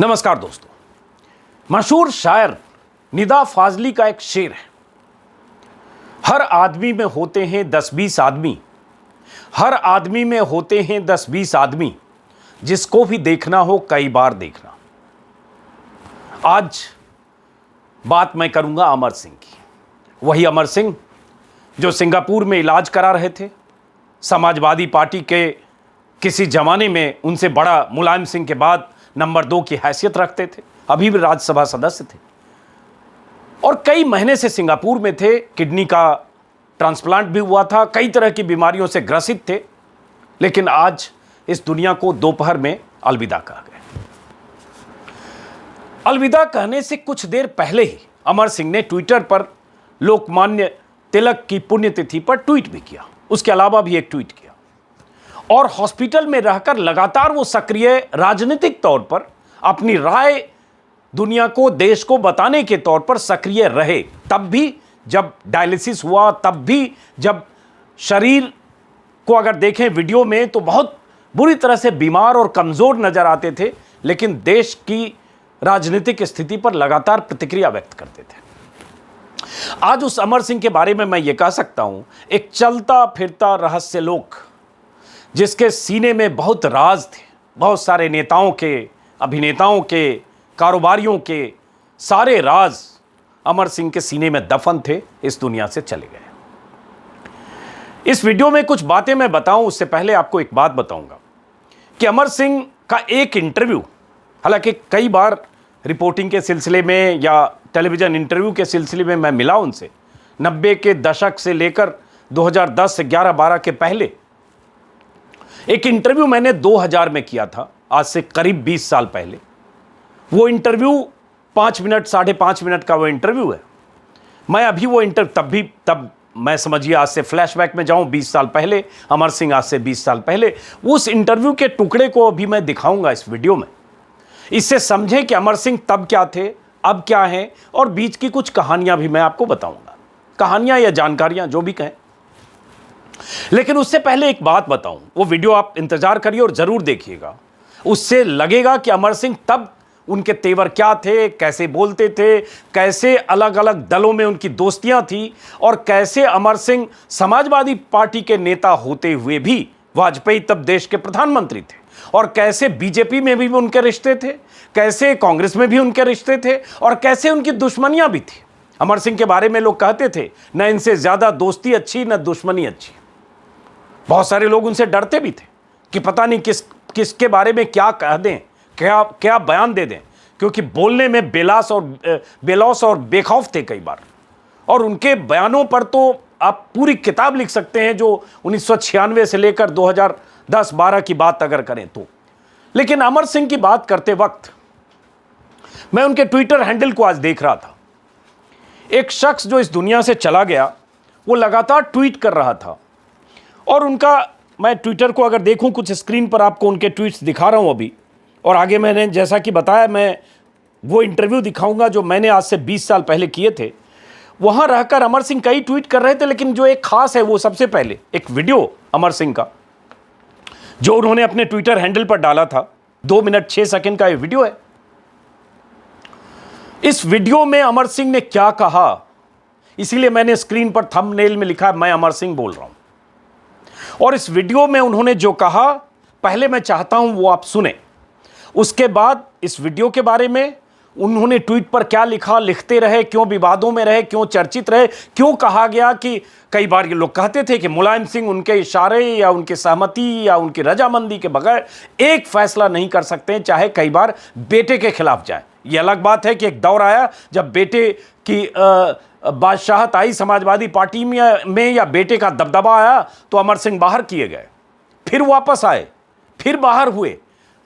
नमस्कार दोस्तों। मशहूर शायर निदा फाजली का एक शेर है, हर आदमी में होते हैं 10-20 आदमी, हर आदमी में होते हैं 10-20 आदमी, जिसको भी देखना हो कई बार देखना। आज बात मैं करूंगा अमर सिंह की। वही अमर सिंह जो सिंगापुर में इलाज करा रहे थे, समाजवादी पार्टी के किसी जमाने में उनसे बड़ा मुलायम सिंह के बाद नंबर 2 की हैसियत रखते थे, अभी भी राज्यसभा सदस्य थे और कई महीने से सिंगापुर में थे। किडनी का ट्रांसप्लांट भी हुआ था, कई तरह की बीमारियों से ग्रसित थे, लेकिन आज इस दुनिया को दोपहर में अलविदा कहा गया। अलविदा कहने से कुछ देर पहले ही अमर सिंह ने ट्विटर पर लोकमान्य तिलक की पुण्यतिथि पर ट्वीट भी किया, उसके अलावा भी एक ट्वीट किया और हॉस्पिटल में रहकर लगातार वो सक्रिय राजनीतिक तौर पर अपनी राय दुनिया को, देश को बताने के तौर पर सक्रिय रहे। तब भी जब डायलिसिस हुआ, तब भी जब शरीर को अगर देखें वीडियो में तो बहुत बुरी तरह से बीमार और कमजोर नजर आते थे, लेकिन देश की राजनीतिक स्थिति पर लगातार प्रतिक्रिया व्यक्त करते थे। आज उस अमर सिंह के बारे में मैं ये कह सकता हूं, एक चलता फिरता रहस्य लोक, जिसके सीने में बहुत राज थे। बहुत सारे नेताओं के, अभिनेताओं के, कारोबारियों के सारे राज अमर सिंह के सीने में दफन थे, इस दुनिया से चले गए। इस वीडियो में कुछ बातें मैं बताऊं, उससे पहले आपको एक बात बताऊंगा कि अमर सिंह का एक इंटरव्यू, हालांकि कई बार रिपोर्टिंग के सिलसिले में या टेलीविजन इंटरव्यू के सिलसिले में मैं मिला उनसे, 90 के दशक से लेकर 2010 से 11-12 के पहले एक इंटरव्यू मैंने 2000 में किया था, आज से करीब 20 साल पहले। वो इंटरव्यू 5 मिनट, 5.5 मिनट का वो इंटरव्यू है। मैं अभी वो तब मैं समझिए आज से फ्लैशबैक में जाऊं 20 साल पहले, अमर सिंह आज से 20 साल पहले, उस इंटरव्यू के टुकड़े को अभी मैं दिखाऊंगा इस वीडियो में। इससे समझें कि अमर सिंह तब क्या थे, अब क्या हैं, और बीच की कुछ कहानियां भी मैं आपको बताऊंगा, कहानियां या जानकारियां जो भी कहें। लेकिन उससे पहले एक बात बताऊं, वो वीडियो आप इंतजार करिए और जरूर देखिएगा। उससे लगेगा कि अमर सिंह तब उनके तेवर क्या थे, कैसे बोलते थे, कैसे अलग अलग दलों में उनकी दोस्तियां थी और कैसे अमर सिंह समाजवादी पार्टी के नेता होते हुए भी, वाजपेयी तब देश के प्रधानमंत्री थे, और कैसे बीजेपी में भी उनके रिश्ते थे, कैसे कांग्रेस में भी उनके रिश्ते थे और कैसे उनकी दुश्मनियां भी थी। अमर सिंह के बारे में लोग कहते थे न इनसे ज्यादा दोस्ती अच्छी न दुश्मनी अच्छी। बहुत सारे लोग उनसे डरते भी थे कि पता नहीं किसके बारे में क्या कह दें, क्या बयान दे दें, क्योंकि बोलने में बेलौस और बेखौफ थे कई बार। और उनके बयानों पर तो आप पूरी किताब लिख सकते हैं, जो 1996 से लेकर 2010-12 की बात अगर करें तो। लेकिन अमर सिंह की बात करते वक्त मैं उनके ट्विटर हैंडल को आज देख रहा था। एक शख्स जो इस दुनिया से चला गया, वो लगातार ट्वीट कर रहा था और उनका, मैं ट्विटर को अगर देखूं, कुछ स्क्रीन पर आपको उनके ट्वीट्स दिखा रहा हूं अभी, और आगे मैंने जैसा कि बताया मैं वो इंटरव्यू दिखाऊंगा जो मैंने आज से 20 साल पहले किए थे। वहां रहकर अमर सिंह कई ट्वीट कर रहे थे, लेकिन जो एक खास है वो सबसे पहले एक वीडियो अमर सिंह का जो उन्होंने अपने ट्विटर हैंडल पर डाला था, 2 मिनट 6 सेकंड का ये वीडियो है। इस वीडियो में अमर सिंह ने क्या कहा, इसीलिए मैंने स्क्रीन पर थंबनेल में लिखा मैं अमर सिंह बोल रहा हूं। और इस वीडियो में उन्होंने जो कहा, पहले मैं चाहता हूं वो आप सुने, उसके बाद इस वीडियो के बारे में उन्होंने ट्वीट पर क्या लिखा, लिखते रहे, क्यों विवादों में रहे, क्यों चर्चित रहे, क्यों कहा गया कि कई बार ये लोग कहते थे कि मुलायम सिंह उनके इशारे या उनकी सहमति या उनकी रजामंदी के बगैर एक फैसला नहीं कर सकते, चाहे कई बार बेटे के खिलाफ जाए। ये अलग बात है कि एक दौर आया जब बेटे की बादशाहत आई समाजवादी पार्टी में या बेटे का दबदबा आया तो अमर सिंह बाहर किए गए, फिर वापस आए, फिर बाहर हुए।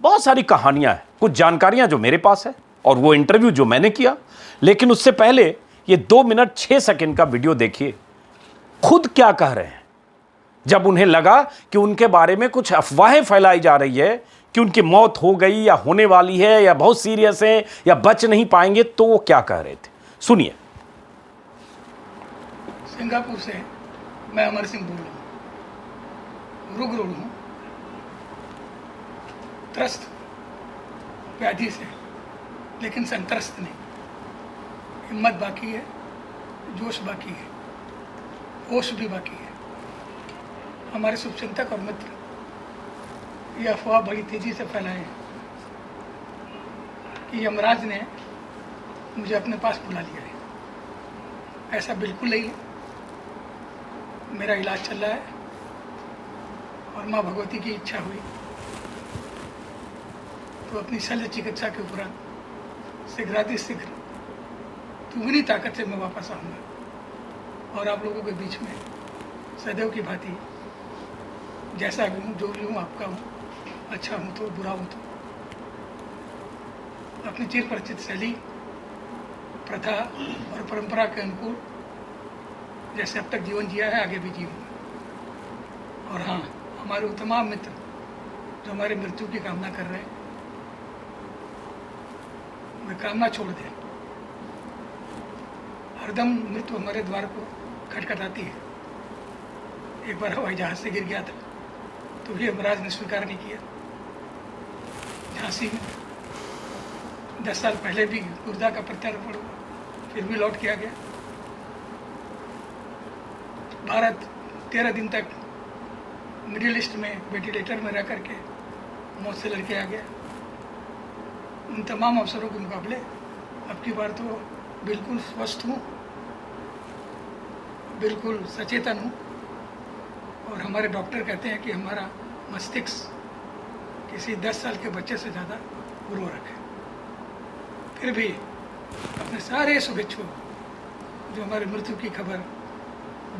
बहुत सारी कहानियां हैं, कुछ जानकारियां जो मेरे पास है और वो इंटरव्यू जो मैंने किया। लेकिन उससे पहले ये 2 मिनट 6 सेकंड का वीडियो देखिए, खुद क्या कह रहे हैं जब उन्हें लगा कि उनके बारे में कुछ अफवाहें फैलाई जा रही है कि उनकी मौत हो गई या होने वाली है या बहुत सीरियस है या बच नहीं पाएंगे, तो वो क्या कह रहे थे, सुनिए। सिंगापुर से मैं अमर सिंह बोल रहा हूँ, रुग हूँ, त्रस्त व्याधि से लेकिन संतरस्त नहीं। हिम्मत बाकी है, जोश बाकी है, होश भी बाकी है। हमारे शुभचिंतक और मित्र ये अफवाह बड़ी तेजी से फैलाए हैं कि यमराज ने मुझे अपने पास बुला लिया है। ऐसा बिल्कुल नहीं है। मेरा इलाज चल रहा है और माँ भगवती की इच्छा हुई तो अपनी शल्य चिकित्सा के उपरांत शीघ्रातिशीघ्र दुगनी ताकत से मैं वापस आऊँगा और आप लोगों के बीच में सदैव की भांति जैसा भी हूँ, जो भी हूँ, आपका हूँ, अच्छा हूँ तो बुरा हूँ तो अपनी चिर परिचित शैली, प्रथा और परंपरा के अनुकूल जैसे अब तक जीवन जिया है आगे भी जीऊँगा। और हाँ, हमारे तमाम मित्र जो हमारे मृत्यु की कामना कर रहे हैं वे कामना छोड़ दें। हरदम मृत्यु हमारे द्वार को खटखटाती है। एक बार हवाई जहाज से गिर गया था तो भी यमराज ने स्वीकार नहीं किया। झांसी में 10 साल पहले भी गुर्दा का प्रत्यारोपण हुआ, फिर भी लौट किया गया। भारत 13 दिन तक मिडिल ईस्ट में वेंटिलेटर में रह करके मौत से लड़के आ गया। उन तमाम अवसरों के मुकाबले अब की बार तो बिल्कुल स्वस्थ हूँ, बिल्कुल सचेतन हूँ और हमारे डॉक्टर कहते हैं कि हमारा मस्तिष्क किसी 10 साल के बच्चे से ज़्यादा उर्वरक है। फिर भी अपने सारे शुभेच्छुक जो हमारे मृत्यु की खबर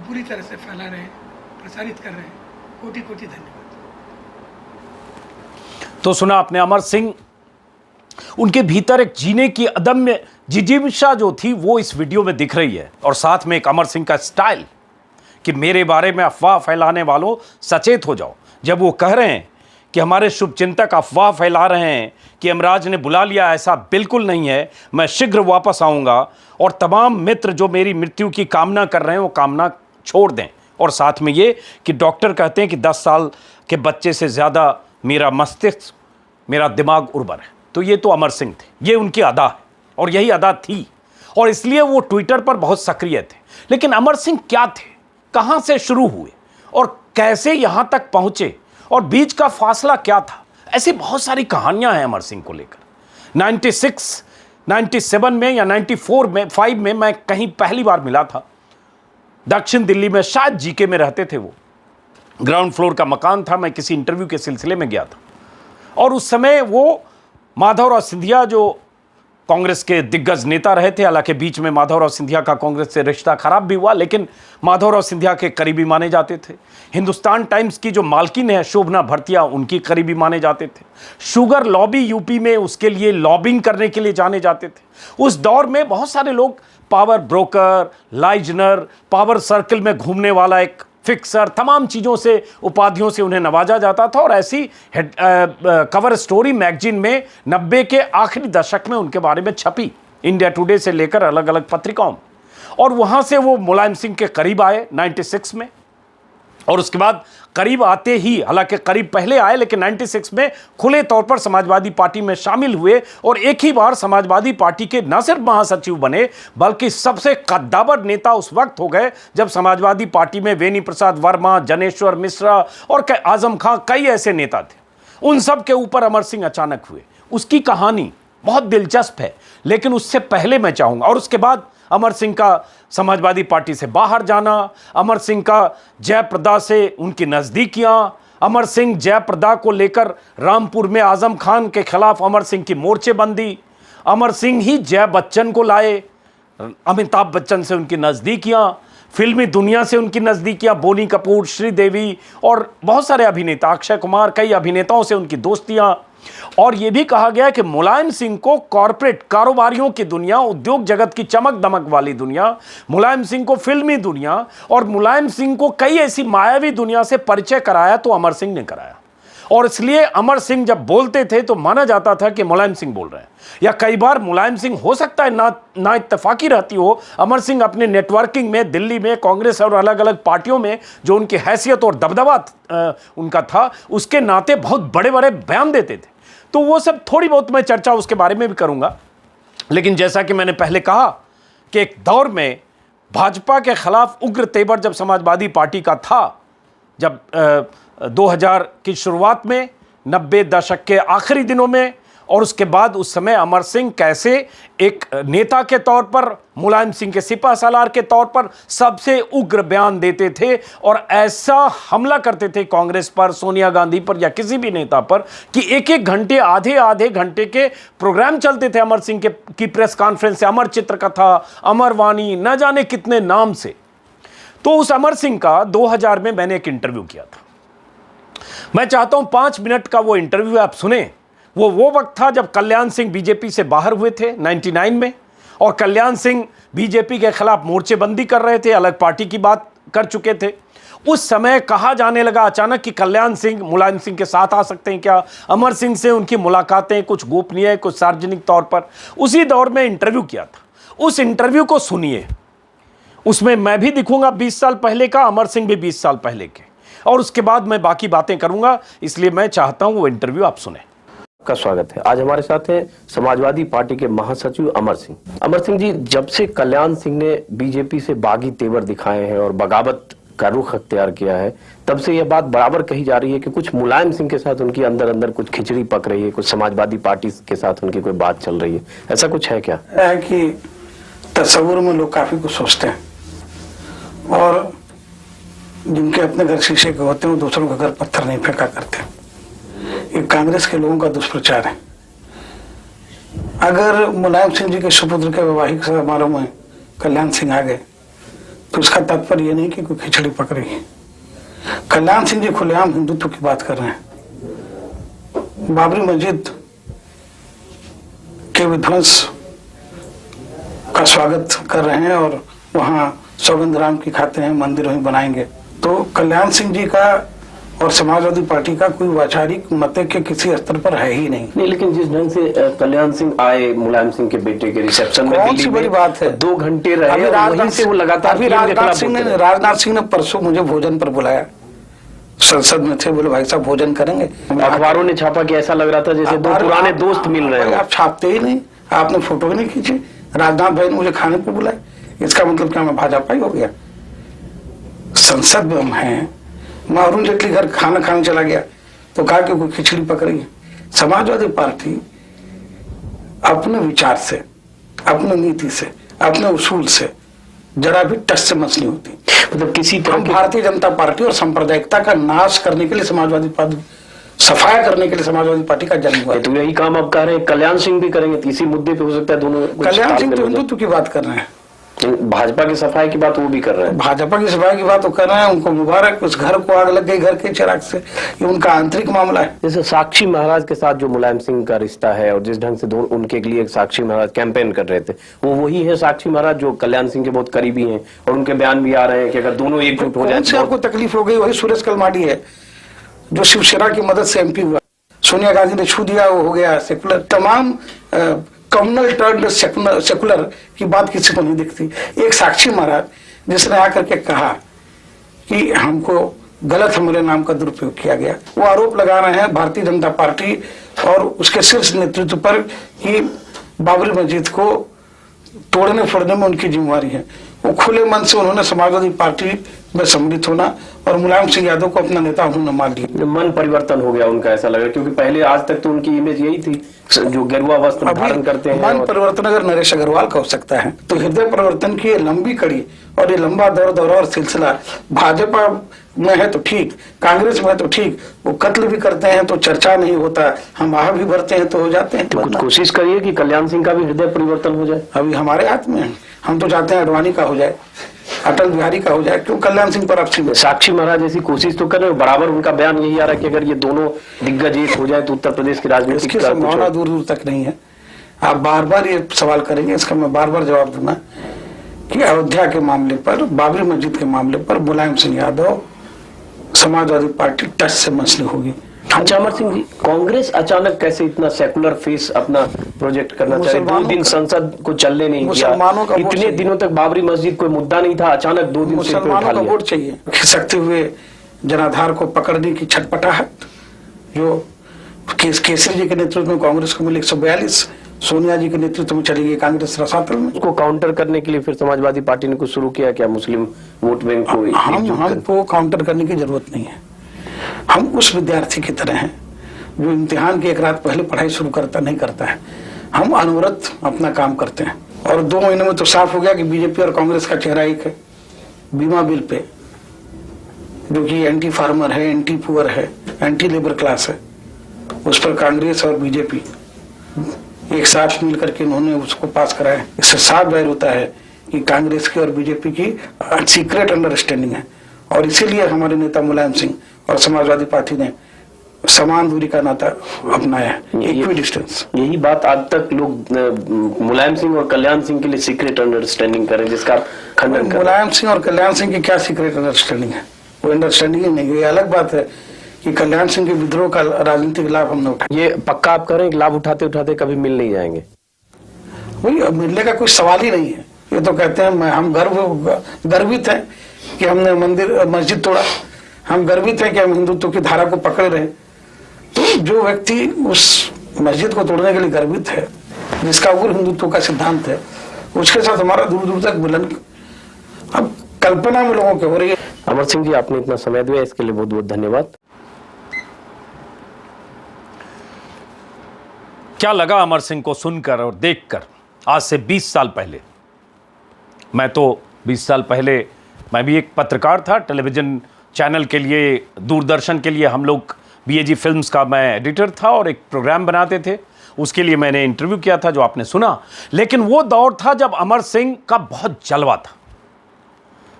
बुरी तरह से फैला रहे हैं, प्रसारित कर रहे हैं, कोटि कोटि धन्यवाद। तो सुना आपने अमर सिंह, उनके भीतर एक जीने की अदम्य जिजीविषा जो थी वो इस वीडियो में दिख रही है और साथ में एक अमर सिंह का स्टाइल कि मेरे बारे में अफवाह फैलाने वालों सचेत हो जाओ। जब वो कह रहे हैं कि हमारे शुभचिंतक अफवाह फैला रहे हैं कि यमराज ने बुला लिया, ऐसा बिल्कुल नहीं है, मैं शीघ्र वापस आऊँगा और तमाम मित्र जो मेरी मृत्यु की कामना कर रहे हैं वो कामना छोड़ दें। और साथ में ये कि डॉक्टर कहते हैं कि 10 साल के बच्चे से ज़्यादा मेरा मस्तिष्क, मेरा दिमाग उर्वर है। तो ये तो अमर सिंह थे, ये उनकी अदा है और यही अदा थी और इसलिए वो ट्विटर पर बहुत सक्रिय थे। लेकिन अमर सिंह क्या थे, कहाँ से शुरू हुए और कैसे यहाँ तक पहुँचे और बीच का फासला क्या था, ऐसी बहुत सारी कहानियाँ हैं अमर सिंह को लेकर। 96, 97 में या 94 में 5 में मैं कहीं पहली बार मिला था दक्षिण दिल्ली में, शायद जीके में रहते थे वो। ग्राउंड फ्लोर का मकान था, मैं किसी इंटरव्यू के सिलसिले में गया था और उस समय वो माधवराव सिंधिया जो कांग्रेस के दिग्गज नेता रहे थे, हालांकि बीच में माधवराव सिंधिया का कांग्रेस से रिश्ता खराब भी हुआ, लेकिन माधवराव सिंधिया के करीबी माने जाते थे। हिंदुस्तान टाइम्स की जो मालकिन है शोभना भरतिया, उनकी करीबी माने जाते थे। शुगर लॉबी यूपी में उसके लिए लॉबिंग करने के लिए जाने जाते थे। उस दौर में बहुत सारे लोग power broker, liaisoner, power circle में घूमने वाला एक फिक्सर, तमाम चीज़ों से, उपाधियों से उन्हें नवाजा जाता था और ऐसी कवर स्टोरी मैगजीन में 90 के आखिरी दशक में उनके बारे में छपी, इंडिया टुडे से लेकर अलग अलग पत्रिकाओं में। और वहाँ से वो मुलायम सिंह के करीब आए 96 में और उसके बाद करीब आते ही, हालांकि करीब पहले आए लेकिन 96 में खुले तौर पर समाजवादी पार्टी में शामिल हुए और एक ही बार समाजवादी पार्टी के न सिर्फ महासचिव बने बल्कि सबसे कद्दावर नेता उस वक्त हो गए जब समाजवादी पार्टी में वेनी प्रसाद वर्मा, जनेश्वर मिश्रा और आजम खां, कई ऐसे नेता थे। उन सब के ऊपर अमर सिंह अचानक हुए। उसकी कहानी बहुत दिलचस्प है, लेकिन उससे पहले मैं चाहूँगा, और उसके बाद अमर सिंह का समाजवादी पार्टी से बाहर जाना, अमर सिंह का जयप्रदा से उनकी नज़दीकियाँ, अमर सिंह जयप्रदा को लेकर रामपुर में आजम खान के खिलाफ अमर सिंह की मोर्चेबंदी, अमर सिंह ही जय बच्चन को लाए, अमिताभ बच्चन से उनकी नज़दीकियाँ, फिल्मी दुनिया से उनकी नज़दीकियाँ, बोनी कपूर, श्रीदेवी और बहुत सारे अभिनेता, अक्षय कुमार, कई अभिनेताओं से उनकी दोस्तियाँ। और यह भी कहा गया कि मुलायम सिंह को कॉरपोरेट कारोबारियों की दुनिया, उद्योग जगत की चमक दमक वाली दुनिया, मुलायम सिंह को फिल्मी दुनिया और मुलायम सिंह को कई ऐसी मायावी दुनिया से परिचय कराया तो अमर सिंह ने कराया। और इसलिए अमर सिंह जब बोलते थे तो माना जाता था कि मुलायम सिंह बोल रहे हैं, या कई बार मुलायम सिंह, हो सकता है ना इत्तेफाकी रहती हो, अमर सिंह अपने नेटवर्किंग में दिल्ली में कांग्रेस और अलग अलग पार्टियों में जो उनकी हैसियत और दबदबा उनका था, उसके नाते बहुत बड़े बड़े बयान देते थे। तो वो सब थोड़ी बहुत मैं चर्चा उसके बारे में भी करूंगा। लेकिन जैसा कि मैंने पहले कहा कि एक दौर में भाजपा के खिलाफ उग्र तेवर जब समाजवादी पार्टी का था, जब 2000 की शुरुआत में, 90 दशक के आखिरी दिनों में, और उसके बाद उस समय अमर सिंह कैसे एक नेता के तौर पर, मुलायम सिंह के सिपा सालार के तौर पर सबसे उग्र बयान देते थे और ऐसा हमला करते थे कांग्रेस पर, सोनिया गांधी पर या किसी भी नेता पर कि एक एक घंटे, आधे आधे घंटे के प्रोग्राम चलते थे अमर सिंह की प्रेस कॉन्फ्रेंस से, अमर चित्रकथा, अमर वाणी, न जाने कितने नाम से। तो उस अमर सिंह का 2000 में मैंने एक इंटरव्यू किया था। मैं चाहता हूं 5 मिनट का वो इंटरव्यू आप सुने। वो वक्त था जब कल्याण सिंह बीजेपी से बाहर हुए थे 99 में, और कल्याण सिंह बीजेपी के खिलाफ मोर्चेबंदी कर रहे थे, अलग पार्टी की बात कर चुके थे। उस समय कहा जाने लगा अचानक कि कल्याण सिंह मुलायम सिंह के साथ आ सकते हैं क्या, अमर सिंह से उनकी मुलाकातें कुछ गोपनीय है, कुछ सार्वजनिक तौर पर। उसी दौर में इंटरव्यू किया था। उस इंटरव्यू को सुनिए, उसमें मैं भी दिखूंगा 20 साल पहले का, अमर सिंह भी 20 साल पहले के, और उसके बाद मैं बाकी बातें करूंगा। इसलिए मैं चाहता हूं वो इंटरव्यू आप सुने। का स्वागत है। आज हमारे साथ हैं समाजवादी पार्टी के महासचिव अमर सिंह। अमर सिंह जी, जब से कल्याण सिंह ने बीजेपी से बागी तेवर दिखाए हैं और बगावत का रुख अख्तियार किया है, तब से यह बात बराबर कही जा रही है कि कुछ मुलायम सिंह के साथ उनकी अंदर अंदर कुछ खिचड़ी पक रही है, कुछ समाजवादी पार्टी के साथ उनकी कोई बात चल रही है। ऐसा कुछ है क्या? है कि तस्वुर में लोग काफी कुछ सोचते हैं और जिनके अपने घर शीशे के होते हैं वो दूसरों के घर पत्थर नहीं फेंका करते। ये कांग्रेस के लोगों का दुष्प्रचार है। अगर मुलायम सिंह जी के सुपुत्र के वैवाहिक समारोह में कल्याण सिंह आ गए तो इसका तात्पर्य ये नहीं कि कोई खिचड़ी पक रही है। कल्याण सिंह जी खुलेआम हिंदुत्व की बात कर रहे हैं, बाबरी मस्जिद के विध्वंस का स्वागत कर रहे हैं और वहां सौगंध राम की खाते हैं, मंदिर वहीं बनाएंगे। तो कल्याण सिंह जी का और समाजवादी पार्टी का कोई वैचारिक मत के किसी स्तर पर है ही नहीं। लेकिन जिस ढंग से कल्याण सिंह आए मुलायम सिंह के बेटे के रिसेप्शन में, कौन सी बड़ी बात है, 2 घंटे रहे, वहीं से वो लगातार राजनाथ सिंह ने परसों मुझे भोजन पर बुलाया, संसद में थे, बोले भाई साहब भोजन करेंगे। अखबारों ने छापा कि ऐसा लग रहा था जैसे 2 पुराने दोस्त मिल रहे हैं। आप छापते ही नहीं, आपने फोटो ही नहीं खींची। राजनाथ भाई ने मुझे खाने को बुलाया, इसका मतलब क्या मैं भाजपा ही हो गया? संसद में हम हैं, मैं अरुण जेटली घर खाना खाने चला गया तो कहा कि कोई खिचड़ी पक रही है। समाजवादी पार्टी अपने विचार से, अपने नीति से, अपने उसूल से जरा भी टच से मस नहीं होती। मतलब किसी तरह भारतीय जनता पार्टी और सांप्रदायिकता का नाश करने के लिए समाजवादी पार्टी, सफाया करने के लिए समाजवादी पार्टी का जन्म हुआ। तो यही काम आप कह रहे हैं कल्याण सिंह भी करेंगे, इसी मुद्दे पे हो सकता है दोनों। कल्याण सिंह तो हिंदुत्व की बात कर रहे हैं, भाजपा की सफाई की बात वो भी कर रहे हैं। भाजपा की सफाई की बात वो कर रहे हैं, उनको मुबारक, उस घर को आग लग गई घर के चिराग से, ये उनका आंतरिक मामला है। जैसे साक्षी महाराज के साथ जो मुलायम सिंह का रिश्ता है और जिस ढंग से दोनों उनके लिए साक्षी महाराज कैंपेन कर रहे थे, वो वही है साक्षी महाराज जो कल्याण सिंह के बहुत करीबी हैं और उनके बयान भी आ रहे हैं कि अगर दोनों एकजुट हो जाए। तो आपको तकलीफ हो गई? वही सुरेश कलमाडी है जो शिवसेना की मदद से MP हुआ, सोनिया गांधी ने छू दिया, वो हो गया सेकुलर। तमाम कम्युनल टर्न सेकुलर की बात किसी को नहीं दिखती। एक साक्षी महाराज जिसने आकर के कहा कि हमको गलत हमारे नाम का दुरुपयोग किया गया, वो आरोप लगा रहे हैं भारतीय जनता पार्टी और उसके शीर्ष नेतृत्व पर कि बाबरी मस्जिद को तोड़ने फोड़ने में उनकी जिम्मेवारी है। वो खुले मन से उन्होंने समाजवादी पार्टी में सम्मिलित होना और मुलायम सिंह यादव को अपना नेता उन्होंने मान लिया। मन परिवर्तन हो गया उनका, ऐसा लगा, क्योंकि पहले आज तक तो उनकी इमेज यही थी जो गेरुआ वस्त्र धारण करते हैं। मन परिवर्तन अगर नरेश अग्रवाल का हो सकता है तो हृदय परिवर्तन की ये लंबी कड़ी और ये लंबा दौर और सिलसिला भाजपा में है तो ठीक, कांग्रेस में है तो ठीक, वो कत्ल भी करते हैं तो चर्चा नहीं होता, हम आह भी भरते हैं तो हो जाते हैं। तो कुछ कोशिश करिए कि कल्याण सिंह का भी हृदय परिवर्तन हो जाए। अभी हमारे हाथ में है, हम तो चाहते हैं अडवाणी का हो जाए, अटल बिहारी का हो जाए, क्यों कल्याण सिंह पर आप साक्षी महाराज ऐसी कोशिश तो कर रहे हो, बराबर उनका बयान यही आ रहा है कि अगर ये दोनों दिग्गज एक हो जाए तो उत्तर प्रदेश की राजनीति की संभावना दूर दूर तक नहीं है। आप बार बार ये सवाल करेंगे, इसका मैं बार बार जवाब दूंगा कि अयोध्या के मामले पर, बाबरी मस्जिद के मामले पर मुलायम सिंह यादव समाजवादी पार्टी टच से मसली होगी। अच्छा अमर सिंह जी, कांग्रेस अचानक कैसे इतना सेकुलर फेस अपना प्रोजेक्ट करना चाहिए? 2 दिन संसद को चलने नहीं दिया, इतने दिनों तक बाबरी मस्जिद कोई मुद्दा नहीं था, अचानक 2 दिन मुसलमानों का वोट चाहिए। खिसकते हुए जनाधार को पकड़ने की छटपटाहट जो केसरी जी के नेतृत्व में कांग्रेस को मिली 142, सोनिया जी के नेतृत्व में चली गई कांग्रेस रसातल में। उसको काउंटर करने के लिए फिर समाजवादी पार्टी ने कुछ शुरू किया क्या, मुस्लिम वोट बैंक को हमको काउंटर करने की जरूरत नहीं है। हम उस विद्यार्थी की तरह हैं जो इम्तिहान की एक रात पहले पढ़ाई शुरू नहीं करता है। हम अनवरत अपना काम करते हैं और 2 महीने में तो साफ हो गया कि बीजेपी और कांग्रेस का चेहरा एक है। बीमा बिल पे जो कि एंटी फार्मर है, एंटी पुअर है, एंटी लेबर क्लास है, उस पर कांग्रेस और बीजेपी एक साथ मिल करके उन्होंने उसको पास कराया। इससे साफ जाहिर होता है कि कांग्रेस की और बीजेपी की सीक्रेट अंडरस्टैंडिंग है और इसीलिए हमारे नेता मुलायम सिंह और समाजवादी पार्टी ने समान दूरी का नाता अपनाया है, इक्वी डिस्टेंस। यही बात आज तक लोग मुलायम सिंह और कल्याण सिंह के लिए सीक्रेट अंडरस्टैंडिंग करें, जिसका खंडन कर। मुलायम सिंह और कल्याण सिंह की क्या सीक्रेट अंडरस्टैंडिंग है? वो अंडरस्टैंडिंग ही नहीं है। ये अलग बात है कि कल्याण सिंह के विद्रोह का राजनीतिक लाभ हमने उठाया। ये पक्का आप करें कि लाभ उठाते उठाते कभी मिल नहीं जाएंगे? वही मिलने का कोई सवाल ही नहीं है। ये तो कहते हैं हम गर्वित हैं कि हमने मस्जिद तोड़ा, हम गर्वित हैं कि हम हिंदुत्व की धारा को पकड़ रहे हैं। तो जो व्यक्ति उस मस्जिद को तोड़ने के लिए गर्वित है, जिसका उग्र हिंदुत्व का सिद्धांत है, उसके साथ हमारा दूर दूर तक मिलन अब कल्पना में लोगों के हो रही है। अमर सिंह जी, आपने इतना समय दिया, इसके लिए बहुत बहुत धन्यवाद। क्या लगा अमर सिंह को सुनकर और देखकर? आज से 20 साल पहले, मैं तो 20 साल पहले मैं भी एक पत्रकार था, टेलीविज़न चैनल के लिए, दूरदर्शन के लिए हम लोग BAG फिल्म्स का मैं एडिटर था और एक प्रोग्राम बनाते थे, उसके लिए मैंने इंटरव्यू किया था जो आपने सुना। लेकिन वो दौर था जब अमर सिंह का बहुत जलवा था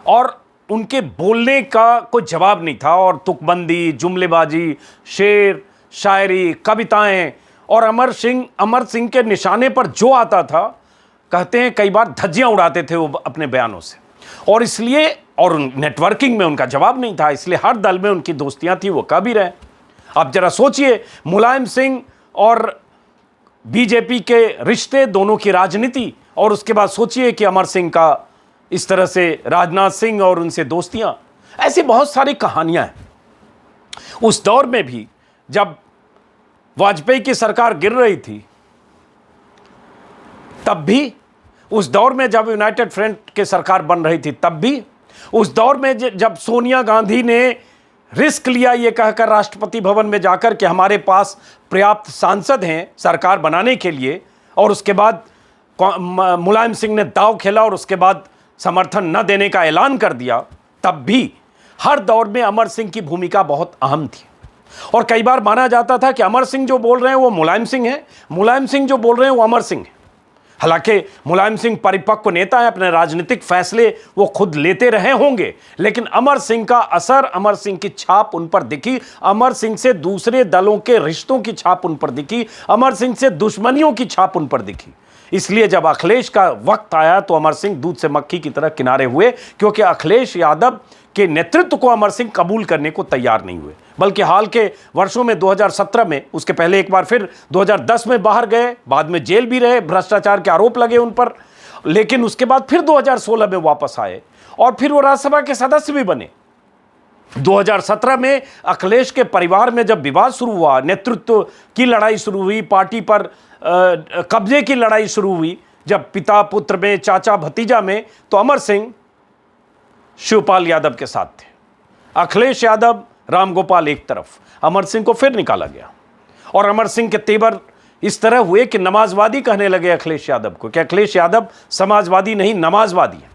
और उनके बोलने का कोई जवाब नहीं था और तुकबंदी, जुमलेबाजी, शेर शायरी, कविताएं और अमर सिंह के निशाने पर जो आता था, कहते हैं कई बार धज्जियां उड़ाते थे वो अपने बयानों से। और इसलिए, और नेटवर्किंग में उनका जवाब नहीं था, इसलिए हर दल में उनकी दोस्तियां थी, वो कह भी रहे। अब जरा सोचिए, मुलायम सिंह और बीजेपी के रिश्ते, दोनों की राजनीति, और उसके बाद सोचिए कि अमर सिंह का इस तरह से राजनाथ सिंह और उनसे दोस्तियां। ऐसी बहुत सारी कहानियां हैं। उस दौर में भी जब वाजपेयी की सरकार गिर रही थी, तब भी, उस दौर में जब यूनाइटेड फ्रंट की सरकार बन रही थी, तब भी, उस दौर में जब सोनिया गांधी ने रिस्क लिया ये कहकर राष्ट्रपति भवन में जाकर कि हमारे पास पर्याप्त सांसद हैं सरकार बनाने के लिए, और उसके बाद मुलायम सिंह ने दांव खेला और उसके बाद समर्थन न देने का ऐलान कर दिया, तब भी हर दौर में अमर सिंह की भूमिका बहुत अहम थी। और कई बार माना जाता था कि अमर सिंह जो बोल रहे हैं वो मुलायम सिंह है, मुलायम सिंह जो बोल रहे हैं वो अमर सिंह है। हालांकि मुलायम सिंह परिपक्व नेता है, अपने राजनीतिक फैसले वो खुद लेते रहे होंगे, लेकिन अमर सिंह का असर, अमर सिंह की छाप उन पर दिखी, अमर सिंह से दूसरे दलों के रिश्तों की छाप उन पर दिखी, अमर सिंह से दुश्मनियों की छाप उन पर दिखी। इसलिए जब अखिलेश का वक्त आया तो अमर सिंह दूध से मक्खी की तरह किनारे हुए, क्योंकि अखिलेश यादव के नेतृत्व को अमर सिंह कबूल करने को तैयार नहीं हुए। बल्कि हाल के वर्षों में 2017 में, उसके पहले एक बार फिर 2010 में बाहर गए, बाद में जेल भी रहे, भ्रष्टाचार के आरोप लगे उन पर, लेकिन उसके बाद फिर 2016 में वापस आए और फिर वो राज्यसभा के सदस्य भी बने। 2017 में अखिलेश के परिवार में जब विवाद शुरू हुआ, नेतृत्व की लड़ाई शुरू हुई, पार्टी पर कब्जे की लड़ाई शुरू हुई, जब पिता पुत्र में, चाचा भतीजा में, तो अमर सिंह शिवपाल यादव के साथ थे, अखिलेश यादव, रामगोपाल एक तरफ, अमर सिंह को फिर निकाला गया। और अमर सिंह के तेवर इस तरह हुए कि नमाजवादी कहने लगे अखिलेश यादव को, कि अखिलेश यादव समाजवादी नहीं नमाजवादी है।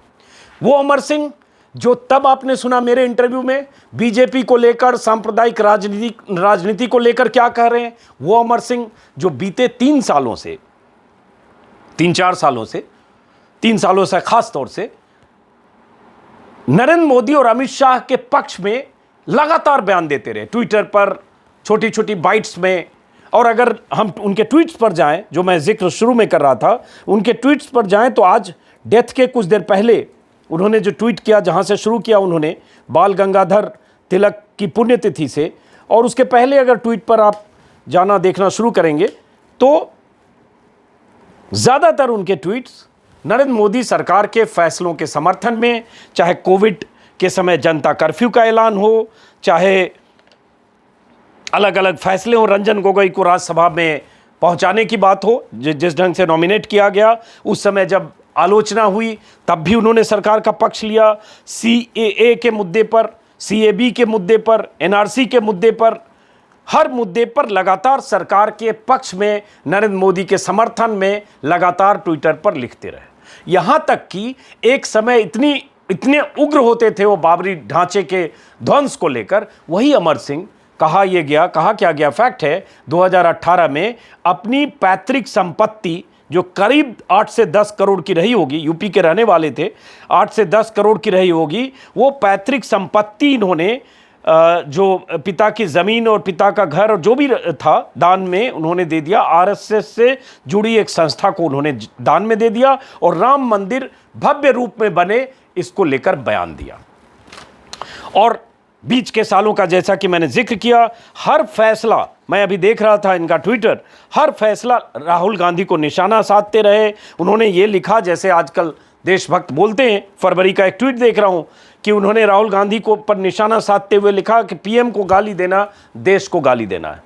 वो अमर सिंह जो तब आपने सुना मेरे इंटरव्यू में बीजेपी को लेकर, सांप्रदायिक राजनीति को लेकर क्या कह रहे हैं, वो अमर सिंह जो बीते 3 सालों से, 3-4 सालों से, 3 सालों से खास तौर से नरेंद्र मोदी और अमित शाह के पक्ष में लगातार बयान देते रहे, ट्विटर पर, छोटी छोटी बाइट्स में। और अगर हम उनके ट्वीट्स पर जाएं, जो मैं जिक्र शुरू में कर रहा था, उनके ट्वीट्स पर जाएं तो आज डेथ के कुछ देर पहले उन्होंने जो ट्वीट किया, जहां से शुरू किया उन्होंने बाल गंगाधर तिलक की पुण्यतिथि से, और उसके पहले अगर ट्वीट पर आप जाना देखना शुरू करेंगे तो ज़्यादातर उनके ट्वीट्स नरेंद्र मोदी सरकार के फैसलों के समर्थन में, चाहे कोविड के समय जनता कर्फ्यू का ऐलान हो, चाहे अलग अलग फैसले हो, रंजन गोगोई को राज्यसभा में पहुंचाने की बात हो, जिस ढंग से नॉमिनेट किया गया, उस समय जब आलोचना हुई तब भी उन्होंने सरकार का पक्ष लिया। CAA के मुद्दे पर, CAB के मुद्दे पर, NRC के मुद्दे पर, हर मुद्दे पर लगातार सरकार के पक्ष में, नरेंद्र मोदी के समर्थन में लगातार ट्विटर पर लिखते रहे। यहां तक कि एक समय इतने उग्र होते थे वो बाबरी ढांचे के ध्वंस को लेकर। वही अमर सिंह, कहा क्या गया, फैक्ट है, 2018 में अपनी पैतृक संपत्ति जो करीब 8 से 10 करोड़ की रही होगी, यूपी के रहने वाले थे, 8 से 10 करोड़ की रही होगी, वो पैतृक संपत्ति इन्होंने जो पिता की ज़मीन और पिता का घर और जो भी था दान में उन्होंने दे दिया। RSS से जुड़ी एक संस्था को उन्होंने दान में दे दिया और राम मंदिर भव्य रूप में बने, इसको लेकर बयान दिया। और बीच के सालों का, जैसा कि मैंने जिक्र किया, हर फैसला, मैं अभी देख रहा था इनका ट्विटर, हर फैसला राहुल गांधी को निशाना साधते रहे। उन्होंने ये लिखा, जैसे आजकल देशभक्त बोलते हैं, फरवरी का एक ट्वीट देख रहा हूं कि उन्होंने राहुल गांधी को पर निशाना साधते हुए लिखा कि PM को गाली देना देश को गाली देना है।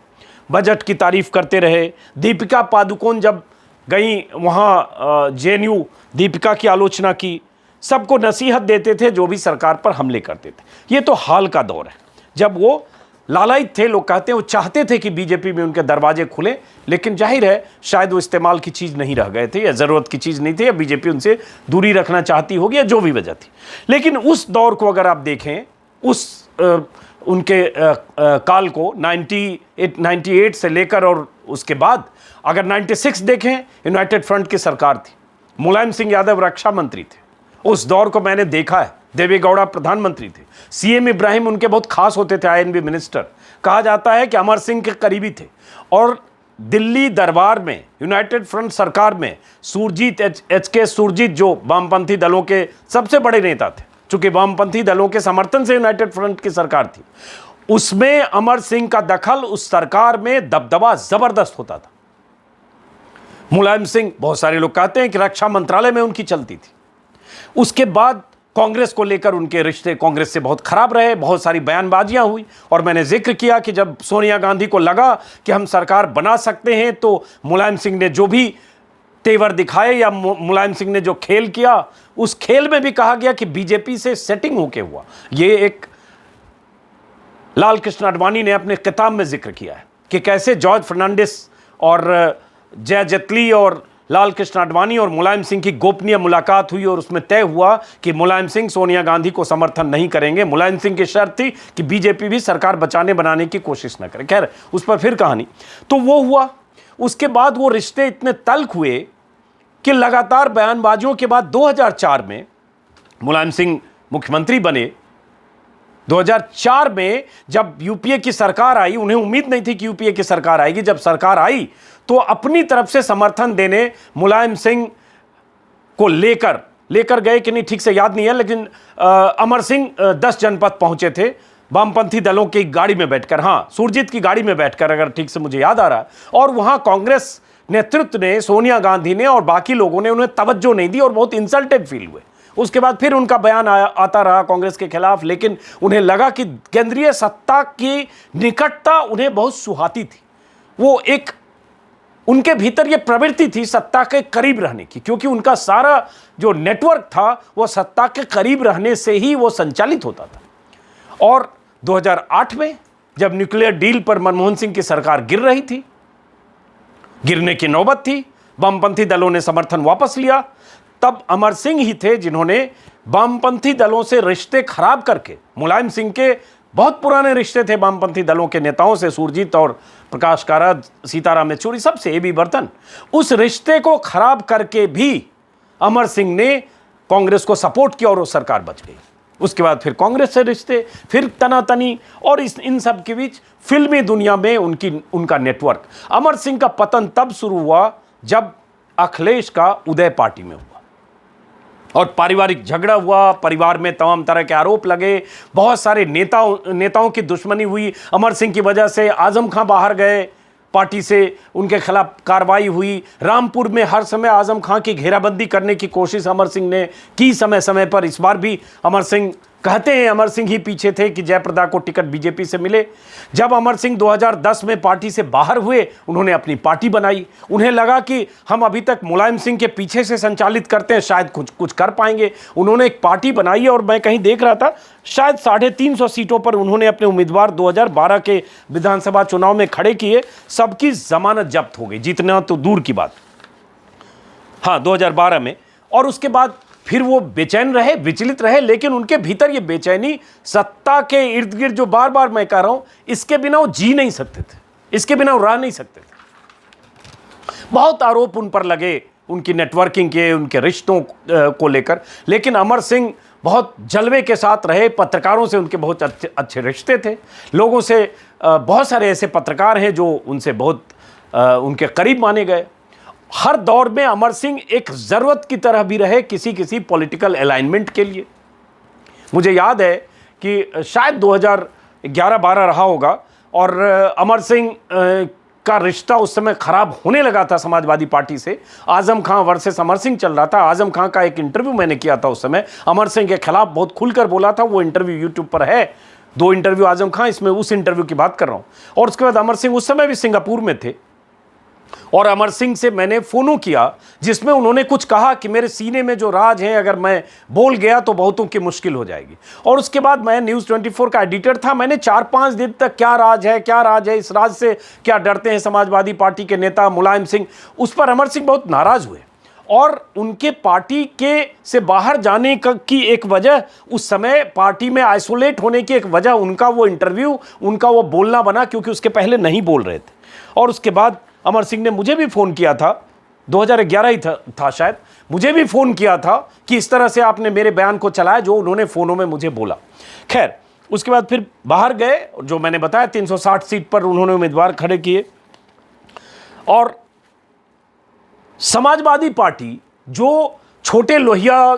बजट की तारीफ करते रहे। दीपिका पादुकोण जब गई वहाँ JNU, दीपिका की आलोचना की, सबको नसीहत देते थे जो भी सरकार पर हमले करते थे। ये तो हाल का दौर है, जब वो लालायित थे, लोग कहते हैं वो चाहते थे कि बीजेपी में उनके दरवाजे खुले, लेकिन जाहिर है शायद वो इस्तेमाल की चीज़ नहीं रह गए थे या ज़रूरत की चीज़ नहीं थी, या बीजेपी उनसे दूरी रखना चाहती होगी, या जो भी वजह थी। लेकिन उस दौर को अगर आप देखें, उस उनके काल को 98 से लेकर और उसके बाद अगर 96 देखें, यूनाइटेड फ्रंट की सरकार थी, मुलायम सिंह यादव रक्षा मंत्री थे, उस दौर को मैंने देखा है। देवेगौड़ा प्रधानमंत्री थे, CM इब्राहिम उनके बहुत खास होते थे, INB मिनिस्टर। कहा जाता है कि अमर सिंह के करीबी थे। और दिल्ली दरबार में, यूनाइटेड फ्रंट सरकार में सुरजीत HK सुरजीत, जो वामपंथी दलों के सबसे बड़े नेता थे, चूंकि वामपंथी दलों के समर्थन से यूनाइटेड फ्रंट की सरकार थी, उसमें अमर सिंह का दखल, उस सरकार में दबदबा जबरदस्त होता था। मुलायम सिंह, बहुत सारे लोग कहते हैं कि रक्षा मंत्रालय में उनकी चलती थी। उसके बाद कांग्रेस को लेकर उनके रिश्ते कांग्रेस से बहुत खराब रहे, बहुत सारी बयानबाजियां हुई। और मैंने जिक्र किया कि जब सोनिया गांधी को लगा कि हम सरकार बना सकते हैं, तो मुलायम सिंह ने जो भी तेवर दिखाए या मुलायम सिंह ने जो खेल किया, उस खेल में भी कहा गया कि बीजेपी से सेटिंग होके हुआ। ये एक लाल कृष्ण आडवाणी ने अपने किताब में जिक्र किया है कि कैसे जॉर्ज फर्नांडिस और जय जेटली और लाल कृष्ण आडवाणी और मुलायम सिंह की गोपनीय मुलाकात हुई और उसमें तय हुआ कि मुलायम सिंह सोनिया गांधी को समर्थन नहीं करेंगे। मुलायम सिंह की शर्त थी कि बीजेपी भी सरकार बनाने की कोशिश न करे। खैर, उस पर फिर कहानी। तो वो हुआ। उसके बाद वो रिश्ते इतने तल्ख हुए कि लगातार बयानबाजियों के बाद 2004 में मुलायम सिंह मुख्यमंत्री बने। 2004 में जब यूपीए की सरकार आई, उन्हें उम्मीद नहीं थी कि यूपीए की सरकार आएगी। जब सरकार आई तो अपनी तरफ से समर्थन देने मुलायम सिंह को लेकर गए कि नहीं ठीक से याद नहीं है, लेकिन अमर सिंह 10 जनपद पहुंचे थे वामपंथी दलों की गाड़ी में बैठकर, हाँ सुरजीत की गाड़ी में बैठकर, अगर ठीक से मुझे याद आ रहा है। और वहां कांग्रेस नेतृत्व ने, सोनिया गांधी ने और बाकी लोगों ने उन्हें तवज्जो नहीं दी और बहुत इंसल्टेड फील हुए। उसके बाद फिर उनका बयान आता रहा कांग्रेस के खिलाफ, लेकिन उन्हें लगा कि केंद्रीय सत्ता की निकटता उन्हें बहुत सुहाती थी। वो एक उनके भीतर ये प्रवृत्ति थी सत्ता के करीब रहने की, क्योंकि उनका सारा जो नेटवर्क था वो सत्ता के करीब रहने से ही वो संचालित होता था। और 2008 में जब न्यूक्लियर डील पर मनमोहन सिंह की सरकार गिर रही थी, गिरने की नौबत थी, वामपंथी दलों ने समर्थन वापस लिया, तब अमर सिंह ही थे जिन्होंने वामपंथी दलों से रिश्ते खराब करके, मुलायम सिंह के बहुत पुराने रिश्ते थे वामपंथी दलों के नेताओं से, सुरजीत और प्रकाश कारात, सीताराम येचुरी, सबसे AB बर्तन, उस रिश्ते को खराब करके भी अमर सिंह ने कांग्रेस को सपोर्ट किया और वो सरकार बच गई। उसके बाद फिर कांग्रेस से रिश्ते, फिर तनातनी, और इन सब के बीच फिल्मी दुनिया में उनका नेटवर्क। अमर सिंह का पतन तब शुरू हुआ जब अखिलेश का उदय पार्टी में हुआ और पारिवारिक झगड़ा हुआ, परिवार में तमाम तरह के आरोप लगे, बहुत सारे नेताओं की दुश्मनी हुई। अमर सिंह की वजह से आजम खां बाहर गए पार्टी से, उनके खिलाफ कार्रवाई हुई। रामपुर में हर समय आजम खां की घेराबंदी करने की कोशिश अमर सिंह ने की समय समय पर। इस बार भी अमर सिंह कहते हैं अमर सिंह ही पीछे थे कि जयप्रदा को टिकट बीजेपी से मिले। जब अमर सिंह 2010 में पार्टी से बाहर हुए, उन्होंने अपनी पार्टी बनाई। उन्हें लगा कि हम अभी तक मुलायम सिंह के पीछे से संचालित करते हैं, शायद कुछ कर पाएंगे। उन्होंने एक पार्टी बनाई और मैं कहीं देख रहा था शायद 350 सीटों पर उन्होंने अपने उम्मीदवार 2012 के विधानसभा चुनाव में खड़े किए। सबकी जमानत जब्त हो गई, जीतना तो दूर की बात, हाँ 2012 में। और उसके बाद फिर वो बेचैन रहे, विचलित रहे, लेकिन उनके भीतर ये बेचैनी सत्ता के इर्द गिर्द, जो बार बार मैं कह रहा हूं, इसके बिना वो जी नहीं सकते थे, इसके बिना वो रह नहीं सकते थे। बहुत आरोप उन पर लगे उनकी नेटवर्किंग के, उनके रिश्तों को लेकर, लेकिन अमर सिंह बहुत जलवे के साथ रहे। पत्रकारों से उनके बहुत अच्छे रिश्ते थे। लोगों से बहुत सारे ऐसे पत्रकार हैं जो उनसे बहुत उनके करीब माने गए। हर दौर में अमर सिंह एक ज़रूरत की तरह भी रहे किसी पॉलिटिकल अलाइनमेंट के लिए। मुझे याद है कि शायद 2011-12 रहा होगा और अमर सिंह का रिश्ता उस समय खराब होने लगा था समाजवादी पार्टी से। आजम खां वर्सेस अमर सिंह चल रहा था। आजम खां का एक इंटरव्यू मैंने किया था उस समय, अमर सिंह के खिलाफ बहुत खुलकर बोला था। वो इंटरव्यू यूट्यूब पर है, 2 इंटरव्यू आजम खां, इसमें उस इंटरव्यू की बात कर रहा हूँ। और उसके बाद अमर सिंह उस समय भी सिंगापुर में थे और अमर सिंह से मैंने फ़ोन किया जिसमें उन्होंने कुछ कहा कि मेरे सीने में जो राज है, अगर मैं बोल गया तो बहुतों की मुश्किल हो जाएगी। और उसके बाद मैं न्यूज़ 24 का एडिटर था। मैंने 4-5 दिन तक क्या राज है, इस राज से क्या डरते हैं समाजवादी पार्टी के नेता मुलायम सिंह, उस पर अमर सिंह बहुत नाराज़ हुए। और उनके पार्टी के से बाहर जाने की एक वजह, उस समय पार्टी में आइसोलेट होने की एक वजह उनका वो इंटरव्यू, उनका वो बोलना बना, क्योंकि उसके पहले नहीं बोल रहे थे। और उसके बाद अमर सिंह ने मुझे भी फ़ोन किया था, 2011 ही था शायद, मुझे भी फ़ोन किया था कि इस तरह से आपने मेरे बयान को चलाया जो उन्होंने फ़ोनों में मुझे बोला। खैर, उसके बाद फिर बाहर गए, जो मैंने बताया 360 सीट पर उन्होंने उम्मीदवार खड़े किए। और समाजवादी पार्टी, जो छोटे लोहिया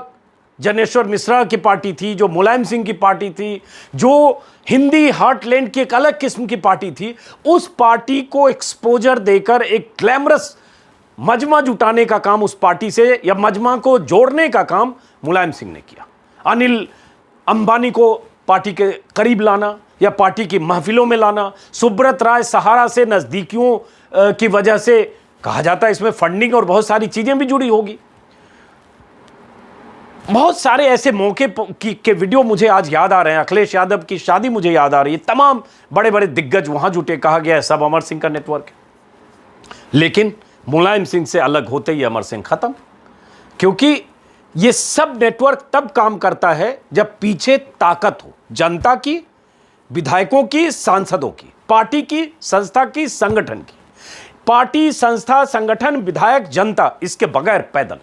जनेश्वर मिश्रा की पार्टी थी, जो मुलायम सिंह की पार्टी थी, जो हिंदी हार्टलैंड की एक अलग किस्म की पार्टी थी, उस पार्टी को एक्सपोजर देकर एक ग्लैमरस मजमा जुटाने का काम उस पार्टी से, या मजमा को जोड़ने का काम मुलायम सिंह ने किया। अनिल अंबानी को पार्टी के करीब लाना या पार्टी की महफिलों में लाना, सुब्रत राय सहारा से नज़दीकियों की वजह से, कहा जाता है इसमें फंडिंग और बहुत सारी चीज़ें भी जुड़ी होगी। बहुत सारे ऐसे मौके के वीडियो मुझे आज याद आ रहे हैं। अखिलेश यादव की शादी मुझे याद आ रही है। तमाम बड़े बड़े दिग्गज वहां जुटे, कहा गया है सब अमर सिंह का नेटवर्क है। लेकिन मुलायम सिंह से अलग होते ही अमर सिंह खत्म, क्योंकि ये सब नेटवर्क तब काम करता है जब पीछे ताकत हो, जनता की, विधायकों की, सांसदों की, पार्टी की, संस्था की, संगठन की। पार्टी, संस्था, संगठन, विधायक, जनता, इसके बगैर पैदल।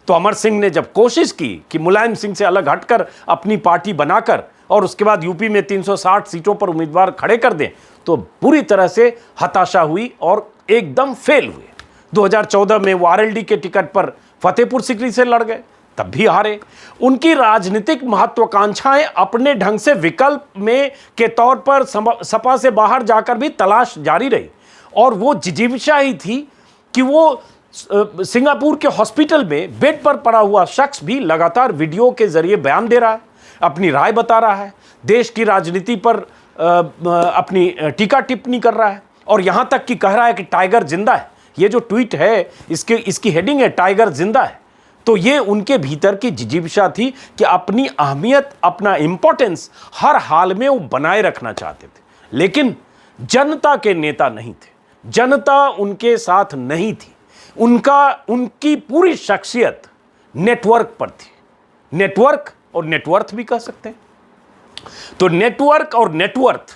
तो अमर सिंह ने जब कोशिश की कि मुलायम सिंह से अलग हटकर अपनी पार्टी बनाकर और उसके बाद यूपी में 360 सीटों पर उम्मीदवार खड़े कर दें, तो बुरी तरह से हताशा हुई और एकदम फेल हुए। 2014 में वो आरएलडी के टिकट पर फतेहपुर सीकरी से लड़ गए, तब भी हारे। उनकी राजनीतिक महत्वाकांक्षाएं अपने ढंग से विकल्प में के तौर पर सपा से बाहर जाकर भी तलाश जारी रही। और वो जिजीविषा ही थी कि वो सिंगापुर के हॉस्पिटल में बेड पर पड़ा हुआ शख्स भी लगातार वीडियो के जरिए बयान दे रहा है, अपनी राय बता रहा है, देश की राजनीति पर अपनी टीका टिप्पणी कर रहा है, और यहां तक कि कह रहा है कि टाइगर जिंदा है। ये जो ट्वीट है, इसकी हेडिंग है टाइगर जिंदा है। तो ये उनके भीतर की जिजीविषा थी कि अपनी अहमियत, अपना इंपॉर्टेंस हर हाल में वो बनाए रखना चाहते थे। लेकिन जनता के नेता नहीं थे, जनता उनके साथ नहीं थी। उनकी पूरी शख्सियत नेटवर्क पर थी। नेटवर्क और नेटवर्थ भी कह सकते हैं। तो नेटवर्क और नेटवर्थ,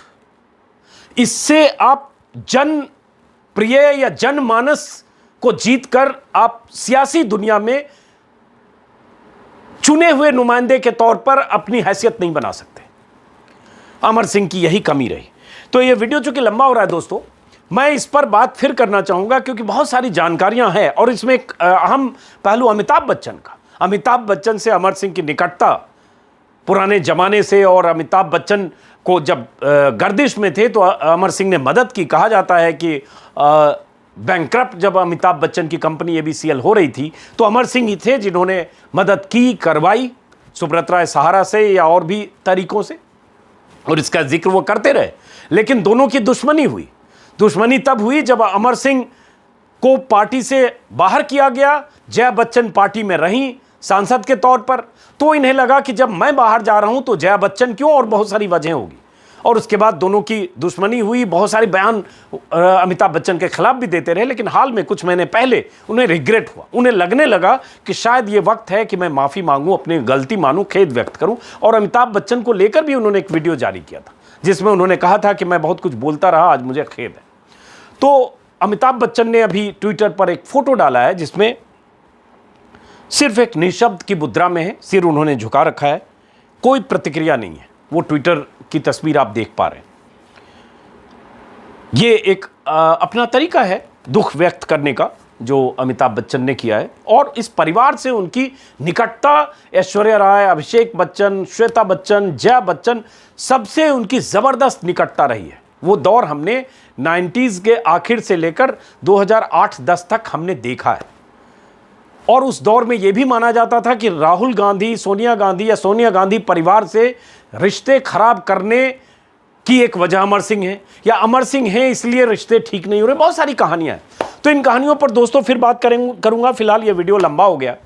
इससे आप जन प्रिय या जनमानस को जीतकर आप सियासी दुनिया में चुने हुए नुमाइंदे के तौर पर अपनी हैसियत नहीं बना सकते। अमर सिंह की यही कमी रही। तो ये वीडियो चूंकि लंबा हो रहा है दोस्तों, मैं इस पर बात फिर करना चाहूंगा, क्योंकि बहुत सारी जानकारियां हैं और इसमें एक अहम पहलू अमिताभ बच्चन का। अमिताभ बच्चन से अमर सिंह की निकटता पुराने जमाने से, और अमिताभ बच्चन को जब गर्दिश में थे तो अमर सिंह ने मदद की। कहा जाता है कि बैंकक्रप्ट जब अमिताभ बच्चन की कंपनी ABCL हो रही थी तो अमर सिंह ही थे जिन्होंने मदद की, करवाई, सुब्रत राय सहारा से या और भी तरीकों से, और इसका जिक्र वो करते रहे। लेकिन दोनों की दुश्मनी हुई। दुश्मनी तब हुई जब अमर सिंह को पार्टी से बाहर किया गया, जया बच्चन पार्टी में रहीं सांसद के तौर पर, तो इन्हें लगा कि जब मैं बाहर जा रहा हूं तो जया बच्चन क्यों, और बहुत सारी वजह होगी। और उसके बाद दोनों की दुश्मनी हुई। बहुत सारे बयान अमिताभ बच्चन के खिलाफ भी देते रहे, लेकिन हाल में कुछ महीने पहले उन्हें रिग्रेट हुआ। उन्हें लगने लगा कि शायद ये वक्त है कि मैं माफ़ी मांगूं, अपनी गलती मानूं, खेद व्यक्त करूं। और अमिताभ बच्चन को लेकर भी उन्होंने एक वीडियो जारी किया था जिसमें उन्होंने कहा था कि मैं बहुत कुछ बोलता रहा, आज मुझे खेद है। तो अमिताभ बच्चन ने अभी ट्विटर पर एक फोटो डाला है जिसमें सिर्फ एक निशब्द की मुद्रा में है, सिर उन्होंने झुका रखा है, कोई प्रतिक्रिया नहीं है। वो ट्विटर की तस्वीर आप देख पा रहे हैं। ये एक अपना तरीका है दुख व्यक्त करने का जो अमिताभ बच्चन ने किया है, और इस परिवार से उनकी निकटता, ऐश्वर्या राय, अभिषेक बच्चन, श्वेता बच्चन, जया बच्चन, सबसे उनकी ज़बरदस्त निकटता रही है। वो दौर हमने 90s के आखिर से लेकर 2008-10 तक हमने देखा है। और उस दौर में यह भी माना जाता था कि राहुल गांधी, सोनिया गांधी या सोनिया गांधी परिवार से रिश्ते खराब करने की एक वजह अमर सिंह है, या अमर सिंह है इसलिए रिश्ते ठीक नहीं हो रहे। बहुत सारी कहानियां हैं। तो इन कहानियों पर दोस्तों फिर बात करूंगा। फिलहाल ये वीडियो लंबा हो गया,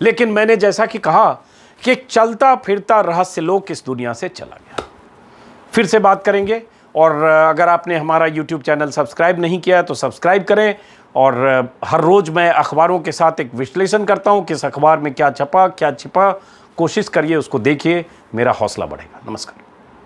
लेकिन मैंने जैसा कि कहा कि एक चलता फिरता रहस्य लोक इस दुनिया से चला गया। फिर से बात करेंगे, और अगर आपने हमारा YouTube चैनल सब्सक्राइब नहीं किया है तो सब्सक्राइब करें। और हर रोज़ मैं अखबारों के साथ एक विश्लेषण करता हूं, किस अखबार में क्या छपा, क्या छिपा। कोशिश करिए उसको देखिए, मेरा हौसला बढ़ेगा। नमस्कार।